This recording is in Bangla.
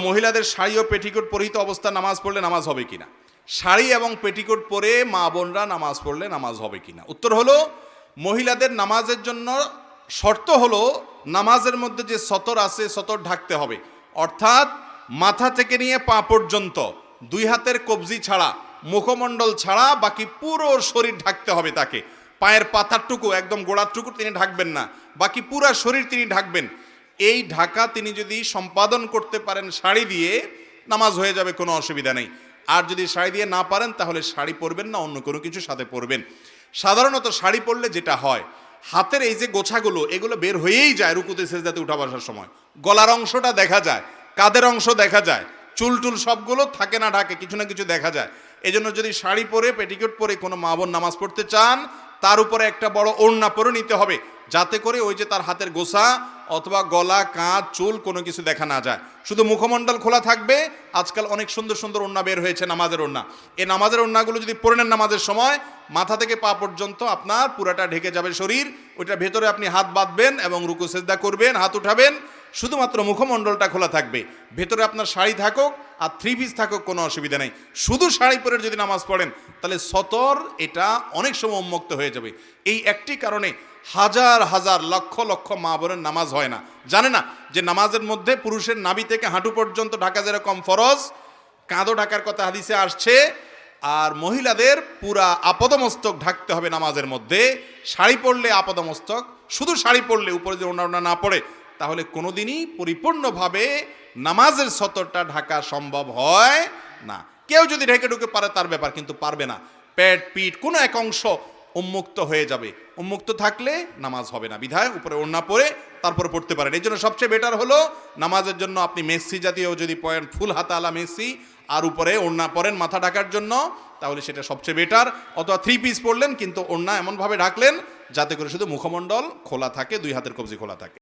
মহিলাদের শাড়ি ও পেটিকোট পরিহিত অবস্থা নামাজ পড়লে নামাজ হবে কিনা, শাড়ি এবং পেটিকোট পরে মা বোনরা নামাজ পড়লে নামাজ হবে কিনা। উত্তর হলো, মহিলাদের নামাজের জন্য শর্ত হলো নামাজের মধ্যে যে সতর আছে সতর ঢাকতে হবে, অর্থাৎ মাথা থেকে নিয়ে পা পর্যন্ত দুই হাতের কবজি ছাড়া, মুখমণ্ডল ছাড়া বাকি পুরো শরীর ঢাকতে হবে তাকে। পায়ের পাতারটুকু একদম গোড়ারটুকু তিনি ঢাকবেন না, বাকি পুরো শরীর তিনি ঢাকবেন। এই ঢাকা তিনি যদি সম্পাদন করতে পারেন শাড়ি দিয়ে, নামাজ হয়ে যাবে, কোনো অসুবিধা নেই। আর যদি শাড়ি দিয়ে না পারেন তাহলে শাড়ি পরবেন না, অন্য কোনো কিছু সাথে পরবেন। সাধারণত শাড়ি পরলে যেটা হয়, হাতের এই যে গোছাগুলো এগুলো বের হয়েই যায় রুকুতে সেজদাতে উঠা বসার সময়। গলার অংশটা দেখা যায়, কাঁধের অংশ দেখা যায়, চুল টুল সবগুলো থাকে না ঢাকে, কিছু না কিছু দেখা যায়। এই জন্য যদি শাড়ি পরে পেটিকোট পরে কোনো মা বোন নামাজ পড়তে চান, তার উপরে একটা বড় ওড়না পরে নিতে হবে, যাতে করে ওই যে তার হাতের গোছা অথবা গলা, কাঁধ, চুল কোনো কিছু দেখা না যায়, শুধু মুখমণ্ডল খোলা থাকবে। আজকাল অনেক সুন্দর সুন্দর ওড়না বের হয়েছে, নামাজের ওড়না। এই নামাজের ওড়নাগুলো যদি পরে নেন নামাজের সময়, মাথা থেকে পা পর্যন্ত আপনার পুরাটা ঢেকে যাবে শরীর। ওইটার ভেতরে আপনি হাত বাঁধবেন এবং রুকু সেজদা করবেন, হাত উঠাবেন, শুধুমাত্র মুখমণ্ডলটা খোলা থাকবে। ভেতরে আপনার শাড়ি থাকুক আর থ্রি পিস থাকুক, কোনো অসুবিধা নেই। শুধু শাড়ি পরে যদি নামাজ পড়েন তাহলে সতর এটা অনেক সময় উন্মুক্ত হয়ে যাবে। এই একটি কারণে হাজার হাজার লক্ষ লক্ষ মা বোনের নামাজ হয় না, জানে না যে নামাজের মধ্যে পুরুষের নাভি থেকে হাঁটু পর্যন্ত ঢাকা যেরকম ফরজ, কাঁধও ঢাকার কথা হাদিসে আসছে, আর মহিলাদের পুরা আপদমস্তক ঢাকতে হবে নামাজের মধ্যে। শাড়ি পরলে আপদমস্তক, শুধু শাড়ি পরলে উপরে যে ওড়না না পড়ে, তাহলে কোনোদিনই পরিপূর্ণভাবে নামাজের সতরটা ঢাকা সম্ভব হয় না। কেউ যদি ঢেকে ঢুকে পারে তার ব্যাপার, কিন্তু পারবে না। পেট, পিঠ কোনো এক অংশ উন্মুক্ত হয়ে যাবে, উন্মুক্ত থাকলে নামাজ হবে না। বিধায় উপরে ওড়না পরে তারপরে পড়তে পারেন। এই জন্য সবচেয়ে বেটার হলো নামাজের জন্য আপনি মেসি জাতীয় যদি পরেন, ফুল হাতালা মেসি, আর উপরে ওড়না পরেন মাথা ঢাকার জন্য, তাহলে সেটা সবচেয়ে বেটার। অথবা থ্রি পিস পরলেন কিন্তু ওড়না এমনভাবে ঢাকলেন যাতে করে শুধু মুখমণ্ডল খোলা থাকে, দুই হাতের কবজি খোলা থাকে।